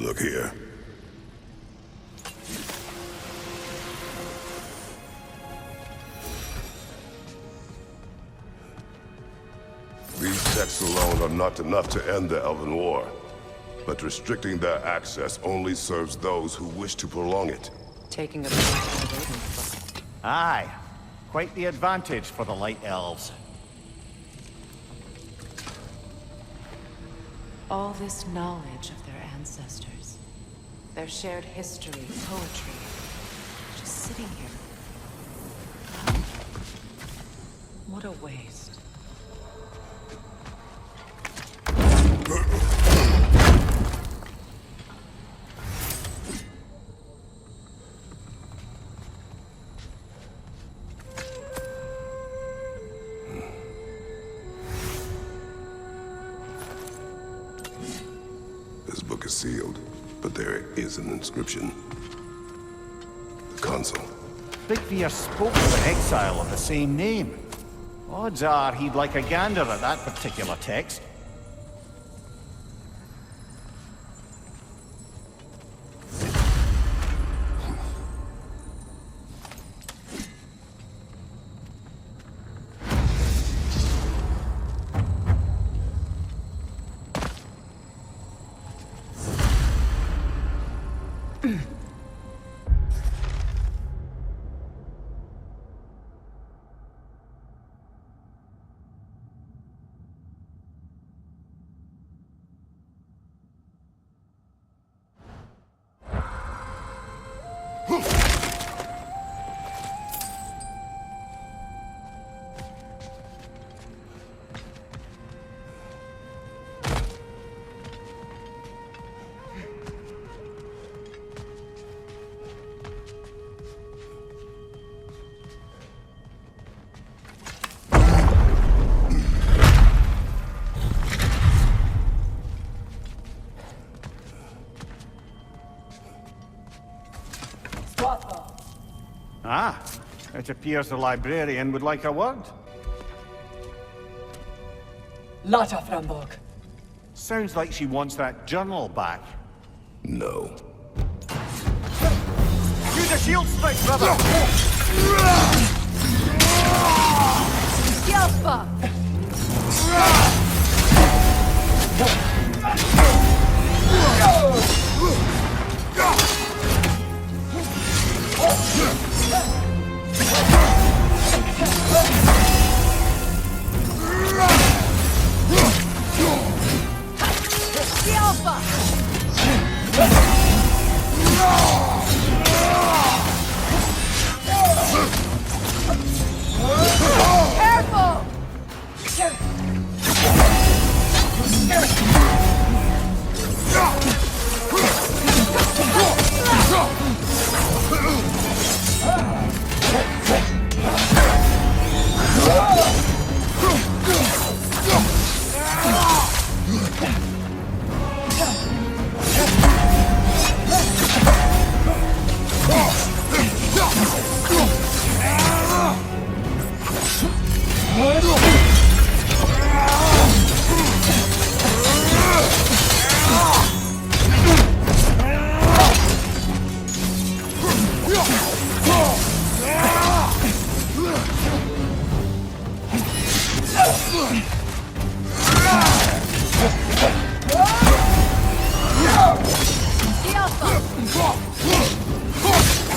Look here. These texts alone are not enough to end the Elven War, but restricting their access only serves those who wish to prolong it. Taking a page from Odin's book. Aye. Quite the advantage for the Light Elves. All this knowledge of their ancestors, their shared history, poetry, just sitting here. What a waste. This book is sealed, but there is an inscription. The console. Big Fear spoke of an exile of the same name. Odds are he'd like a gander at that particular text. Ah, it appears the librarian would like a word. Lata Frambog. Sounds like she wants that journal back. No. Use a shield strike, brother! Yalpa! Careful!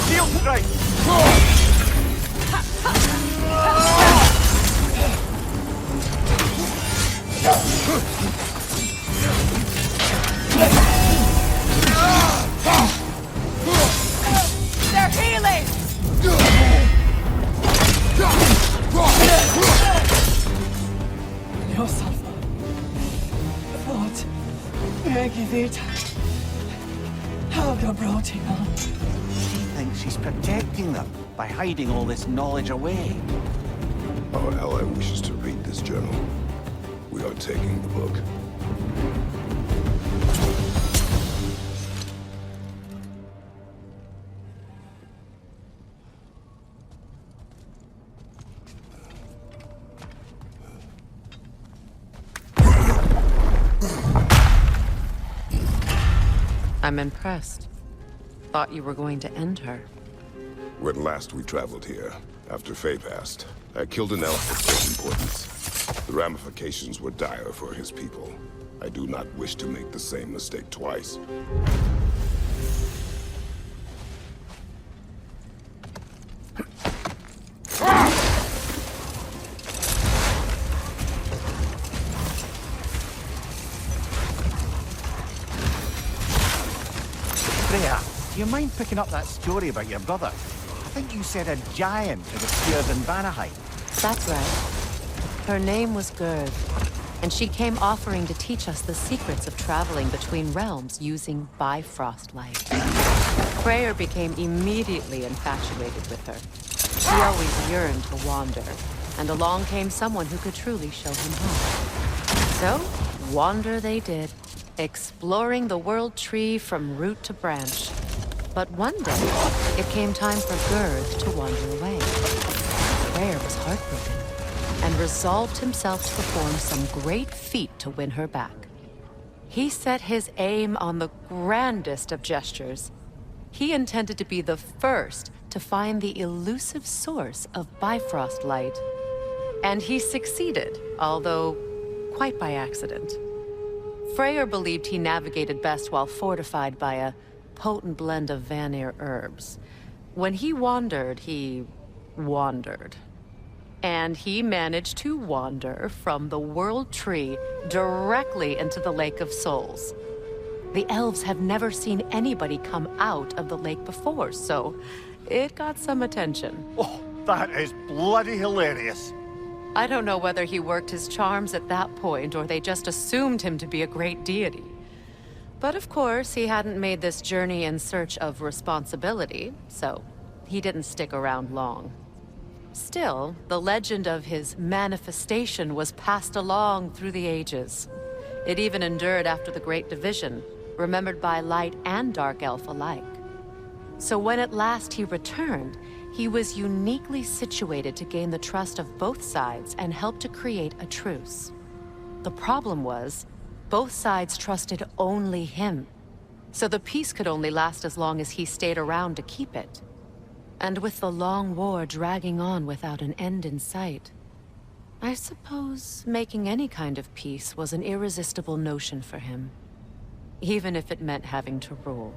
Shield strike! They're healing! Yourself. What? Megivita. Helga brought him on. She thinks she's protecting them by hiding all this knowledge away. Our ally wishes to read this journal. We are taking the book. I'm impressed. Thought you were going to end her. When last we traveled here, after Faye passed, I killed an elf of great importance. The ramifications were dire for his people. I do not wish to make the same mistake twice. Freya, do you mind picking up that story about your brother? I think you said a giant who appeared in Vanaheim. That's right. Her name was Gerd, and she came offering to teach us the secrets of traveling between realms using Bifrost light. Freyr became immediately infatuated with her. He always yearned to wander, and along came someone who could truly show him home. So, wander they did, exploring the world tree from root to branch. But one day, it came time for Gerd to wander away. Freyr was heartbroken, and resolved himself to perform some great feat to win her back. He set his aim on the grandest of gestures. He intended to be the first to find the elusive source of Bifrost light. And he succeeded, although quite by accident. Freyr believed he navigated best while fortified by a potent blend of Vanir herbs. When he wandered, he wandered. And he managed to wander from the World Tree directly into the Lake of Souls. The elves have never seen anybody come out of the lake before, so it got some attention. Oh, that is bloody hilarious. I don't know whether he worked his charms at that point or they just assumed him to be a great deity. But of course, he hadn't made this journey in search of responsibility, so he didn't stick around long. Still, the legend of his manifestation was passed along through the ages. It even endured after the Great Division, remembered by light and dark elf alike. So when at last he returned, he was uniquely situated to gain the trust of both sides and help to create a truce. The problem was, both sides trusted only him. So the peace could only last as long as he stayed around to keep it. And with the long war dragging on without an end in sight, I suppose making any kind of peace was an irresistible notion for him. Even if it meant having to rule.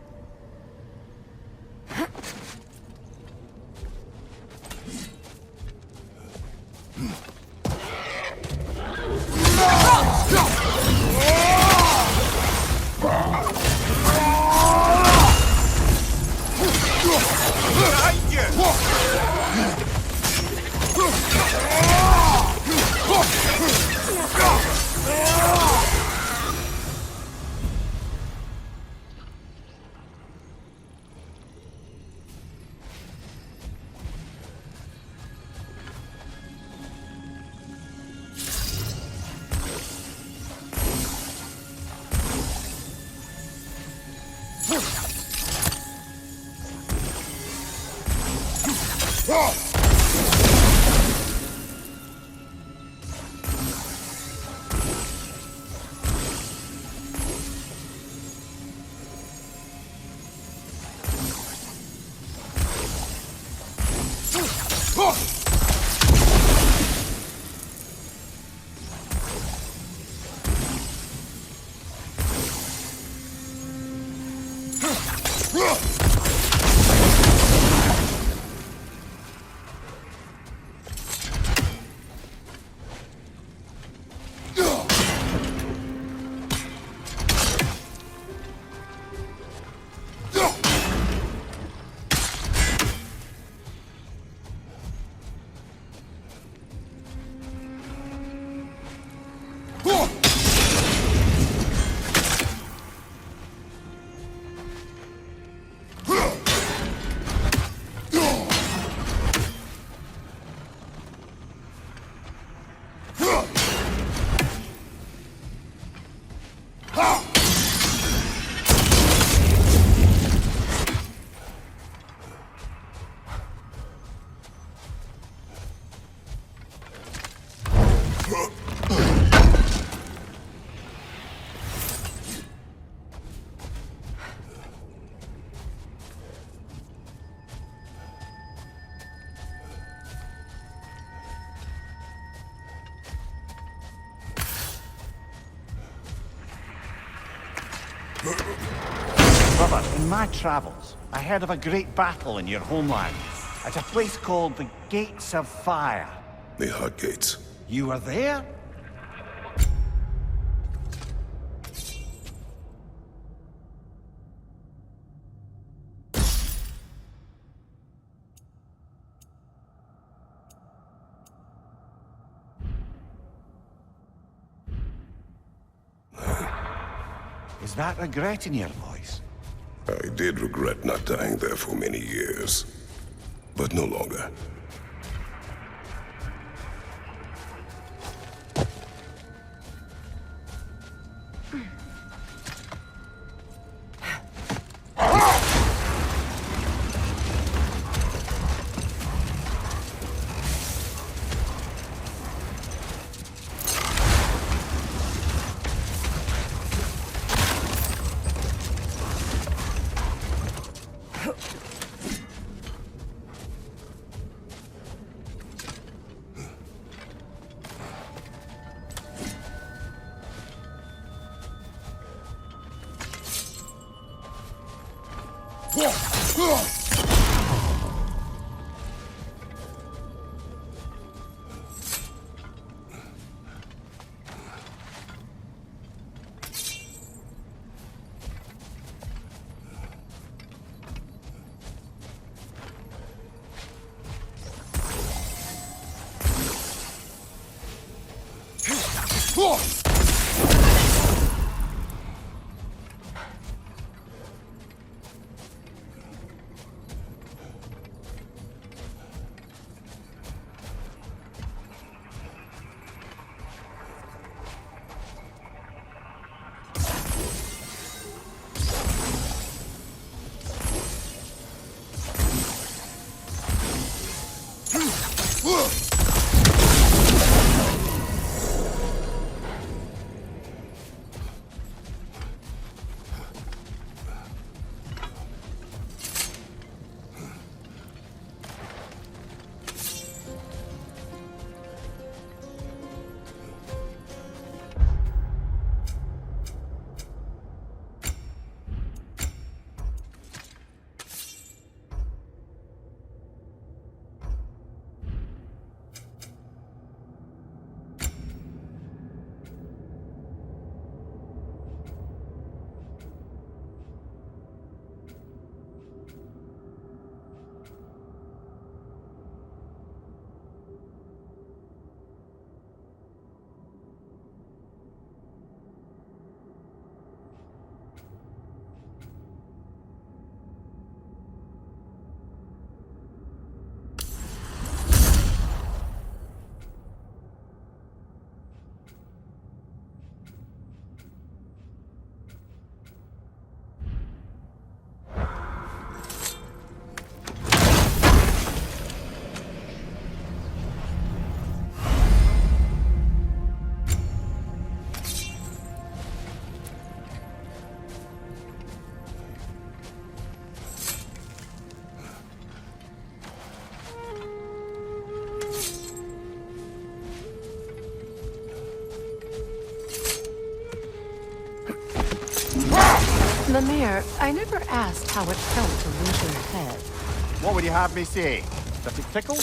Brother, in my travels, I heard of a great battle in your homeland. At a place called the Gates of Fire. The Hut Gates. You were there? Is that regret in your voice? I did regret not dying there for many years, but no longer. Lemire, I never asked how it felt to lose your head. What would you have me say? Does it tickle?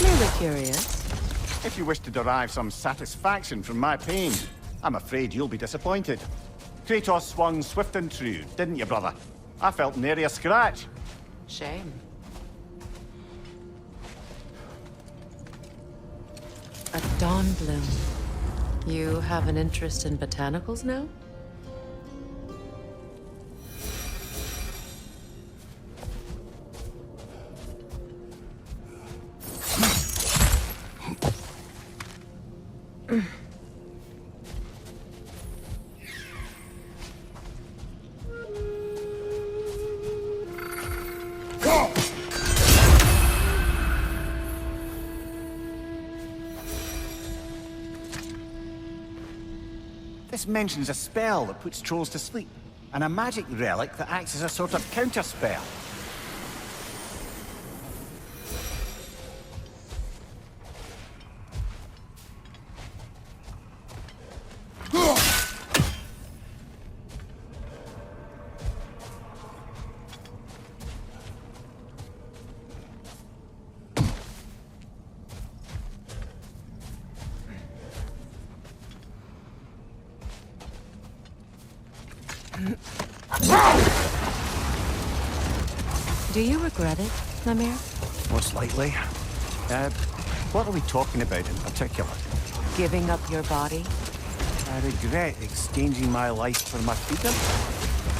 Merely curious. If you wish to derive some satisfaction from my pain, I'm afraid you'll be disappointed. Kratos swung swift and true, didn't you, brother? I felt nary a scratch. Shame. A dawn bloom. You have an interest in botanicals now? This mentions a spell that puts trolls to sleep, and a magic relic that acts as a sort of counter-spell. Do you regret it, Mimir? Most likely. What are we talking about in particular? Giving up your body? I regret exchanging my life for my freedom?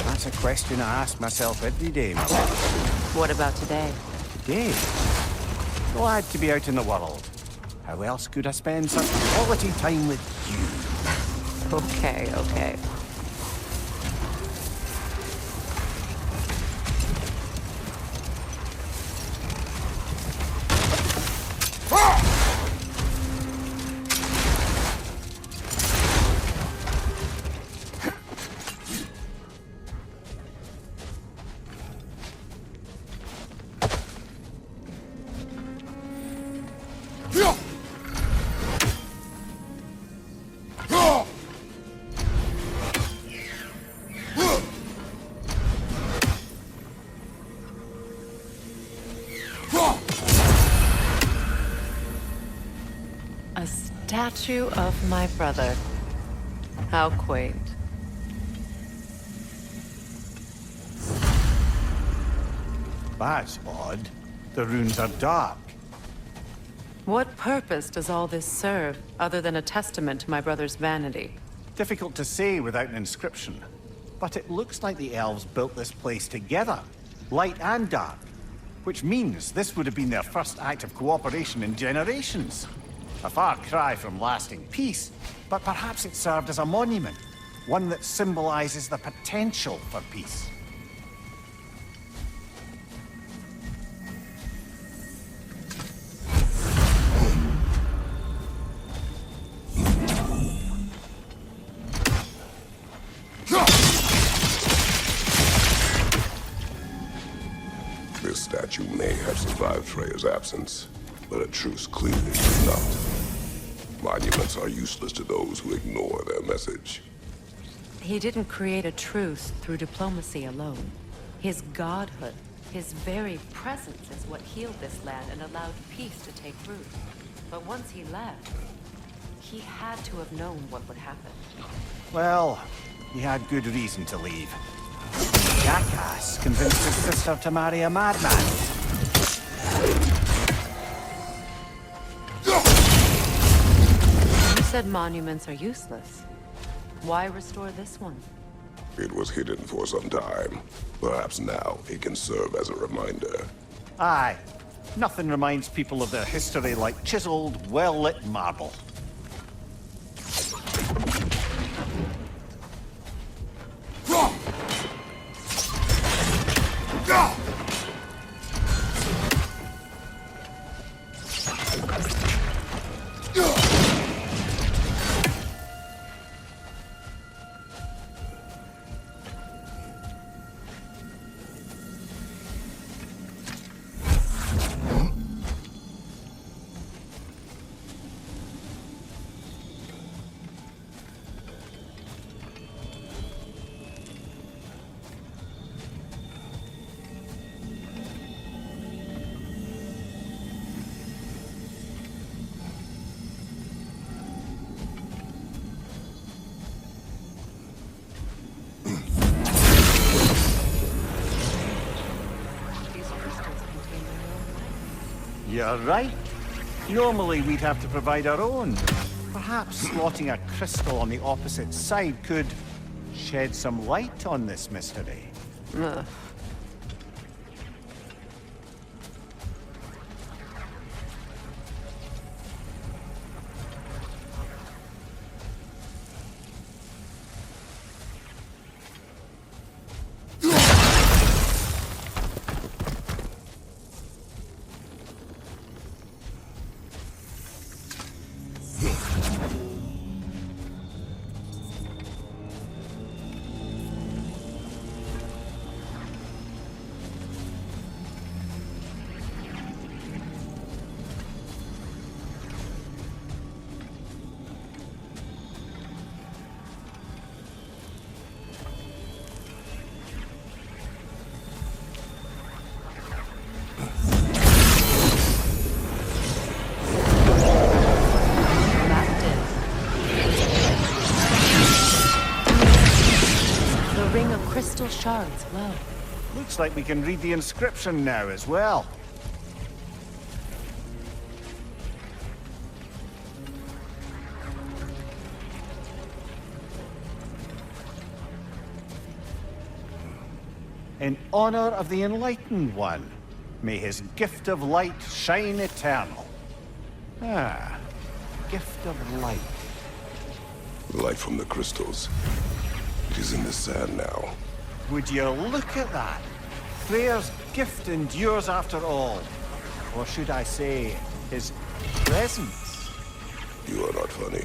That's a question I ask myself every day, my love. What about today? Today? Glad to be out in the world. How else could I spend such quality time with you? Okay, okay. A statue of my brother. How quaint. That's odd. The runes are dark. What purpose does all this serve, other than a testament to my brother's vanity? Difficult to say without an inscription. But it looks like the elves built this place together, light and dark. Which means this would have been their first act of cooperation in generations. A far cry from lasting peace, but perhaps it served as a monument. One that symbolizes the potential for peace. This statue may have survived Freya's absence, but a truce clearly does not. Monuments are useless to those who ignore their message. He didn't create a truce through diplomacy alone. His godhood, his very presence is what healed this land and allowed peace to take root. But once he left, he had to have known what would happen. Well, he had good reason to leave. Jackass convinced his sister to marry a madman. You said monuments are useless. Why restore this one? It was hidden for some time. Perhaps now it can serve as a reminder. Aye. Nothing reminds people of their history like chiseled, well-lit marble. You're right. Normally we'd have to provide our own. Perhaps slotting a crystal on the opposite side could shed some light on this mystery. Ugh. ring of crystal shards glow. Looks like we can read the inscription now as well. In honor of the Enlightened One, may his gift of light shine eternal. Ah, gift of light. The light from the crystals. It is in the sand now. Would you look at that? Freya's gift endures after all. Or should I say, his presence? You are not funny.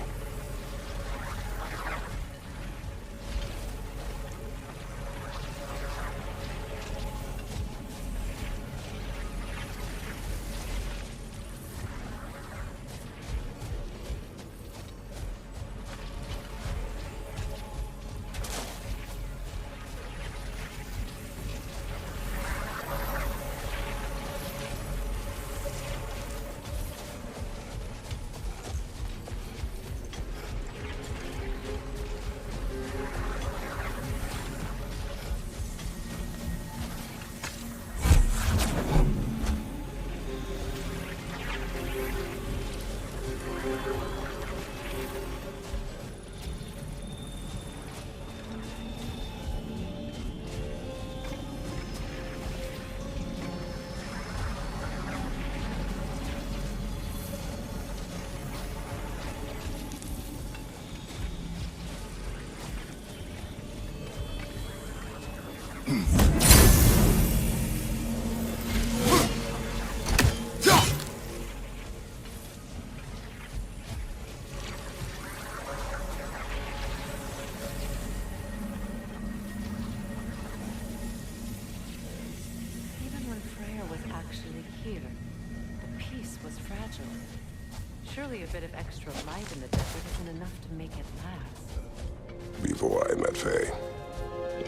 Surely a bit of extra light in the desert isn't enough to make it last. Before I met Faye,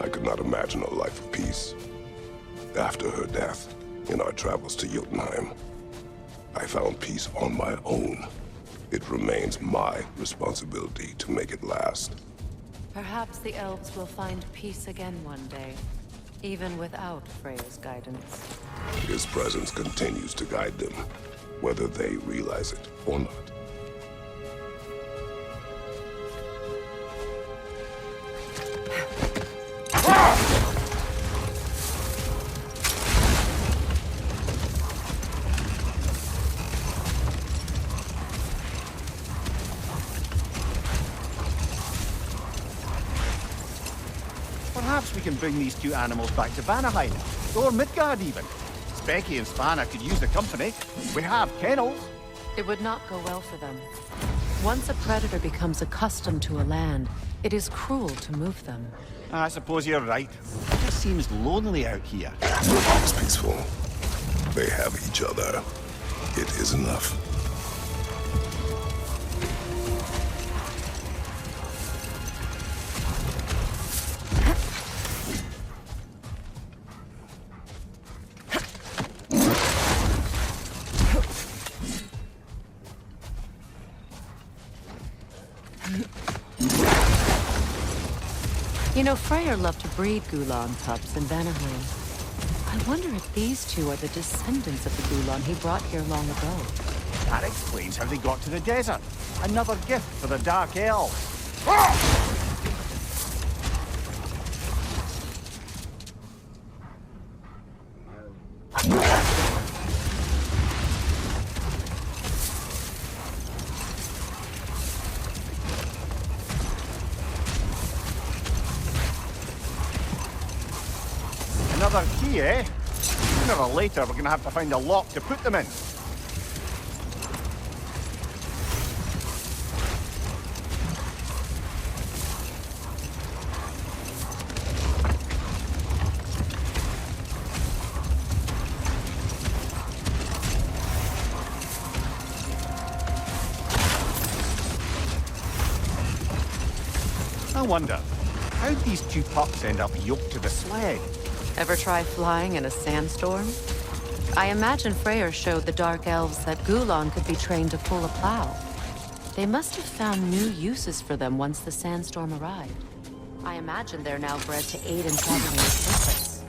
I could not imagine a life of peace. After her death, in our travels to Jotunheim, I found peace on my own. It remains my responsibility to make it last. Perhaps the elves will find peace again one day, even without Freya's guidance. His presence continues to guide them, whether they realize it or not. Perhaps we can bring these two animals back to Vanaheim, or Midgard even. Becky and Spanna could use the company. We have kennels. It would not go well for them. Once a predator becomes accustomed to a land, it is cruel to move them. I suppose you're right. It just seems lonely out here. It's peaceful. They have each other. It is enough. You know, Freyr loved to breed Gulan pups in Vanaheim. I wonder if these two are the descendants of the Gulan he brought here long ago. That explains how they got to the desert. Another gift for the Dark Elves. Another key, eh? Sooner or later, we're gonna have to find a lock to put them in. I wonder, how'd these two pups end up yoked to the sled? Ever try flying in a sandstorm? I imagine Freyr showed the Dark Elves that Gulan could be trained to pull a plow. They must have found new uses for them once the sandstorm arrived. I imagine they're now bred to aid in traveling with purpose.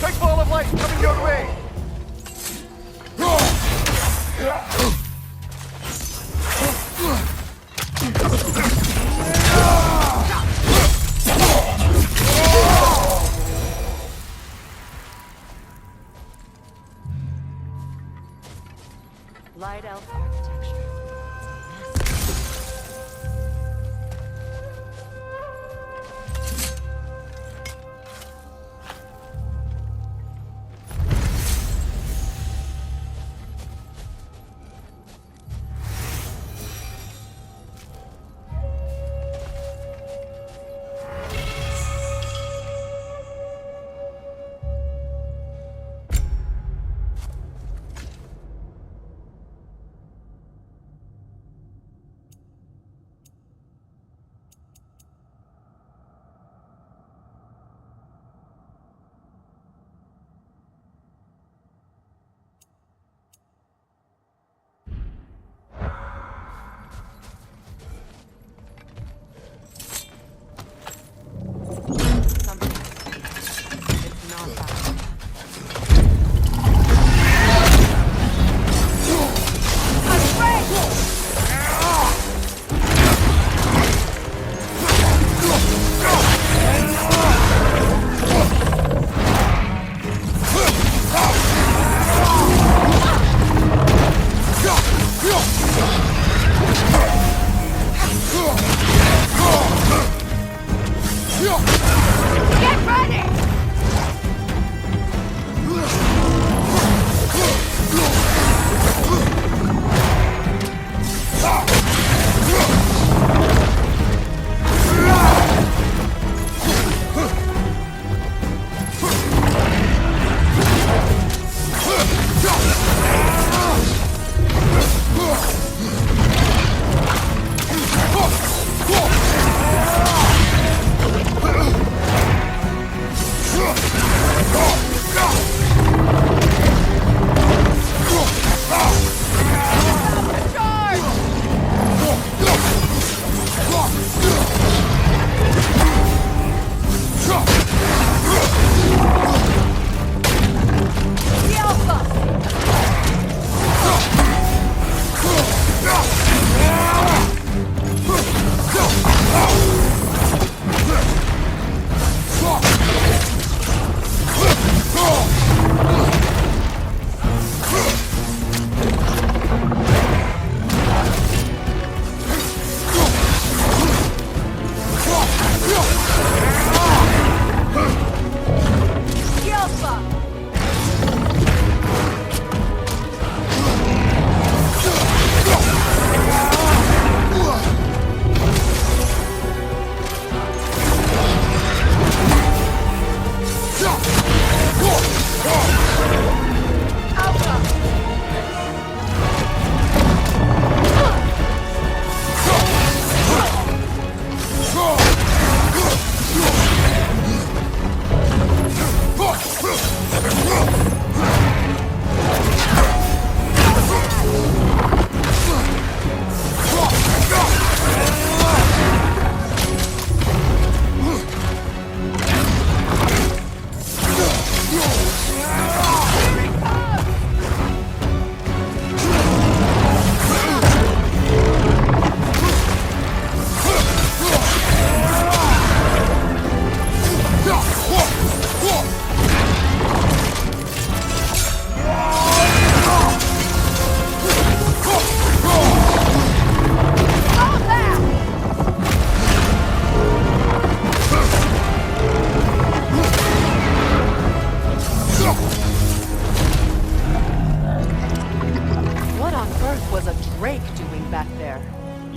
Big ball of light coming your way! Light elf architecture.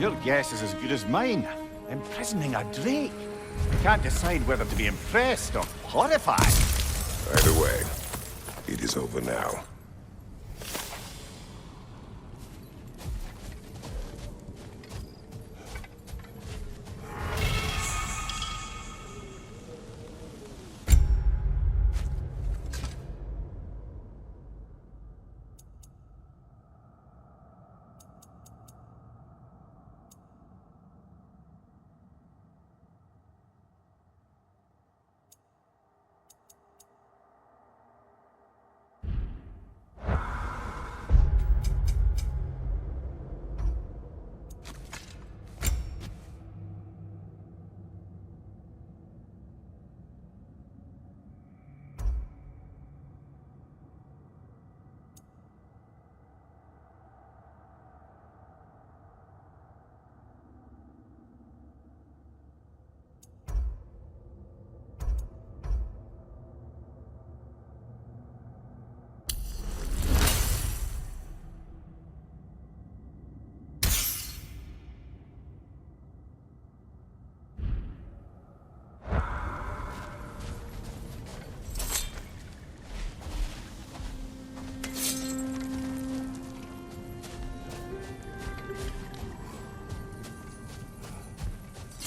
Your guess is as good as mine. Imprisoning a drake. I can't decide whether to be impressed or horrified. Either way, it is over now.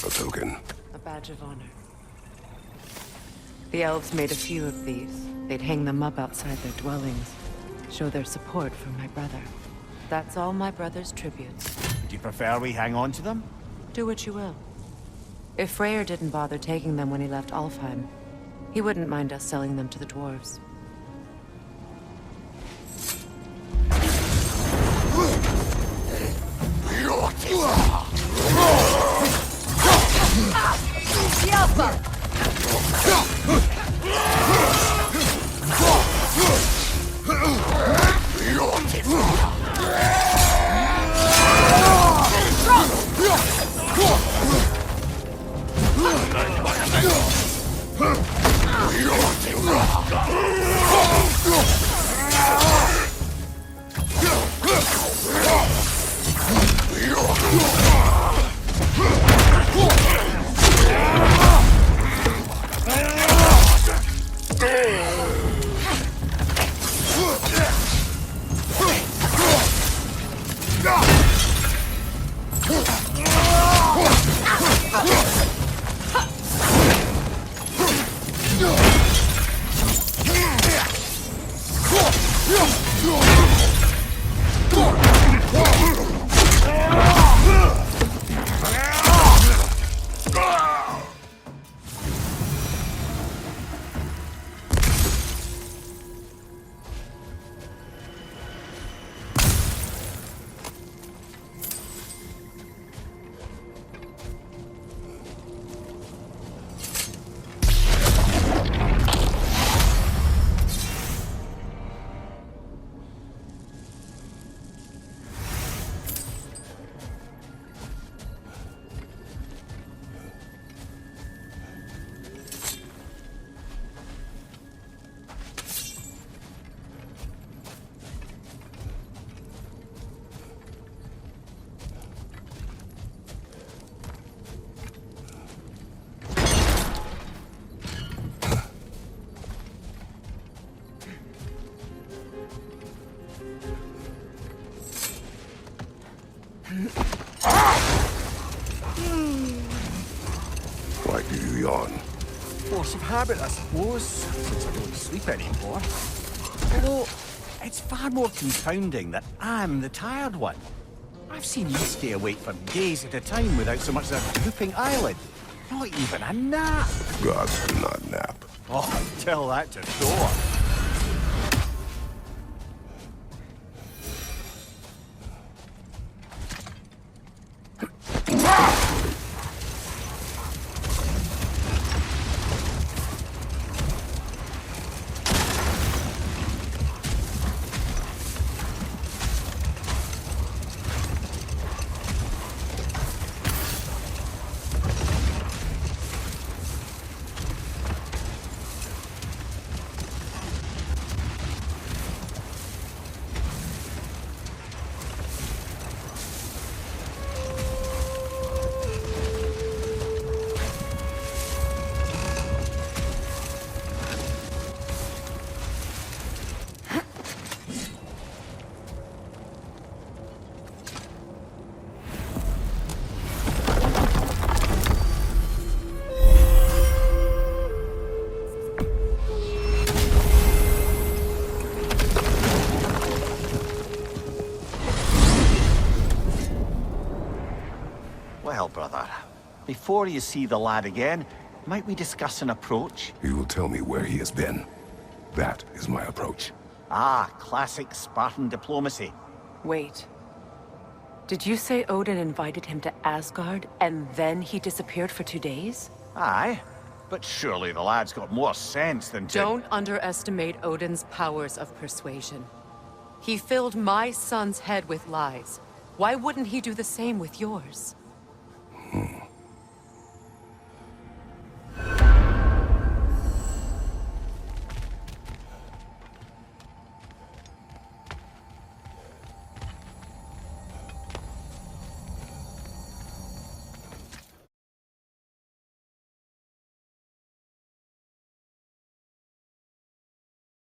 A token. A badge of honor. The elves made a few of these. They'd hang them up outside their dwellings. Show their support for my brother. That's all my brother's tributes. Would you prefer we hang on to them? Do what you will. If Freyr didn't bother taking them when he left Alfheim, he wouldn't mind us selling them to the dwarves. Why do you yawn? Force of habit, I suppose, since I don't sleep anymore. Although, it's far more confounding that I'm the tired one. I've seen you stay awake for days at a time without so much as a drooping eyelid. Not even a nap. Gods do not nap. Oh, tell that to Thor. Before you see the lad again, might we discuss an approach? He will tell me where he has been. That is my approach. Ah, classic Spartan diplomacy. Wait. Did you say Odin invited him to Asgard, and then he disappeared for 2 days? Aye, but surely the lad's got more sense than to... Don't underestimate Odin's powers of persuasion. He filled my son's head with lies. Why wouldn't he do the same with yours?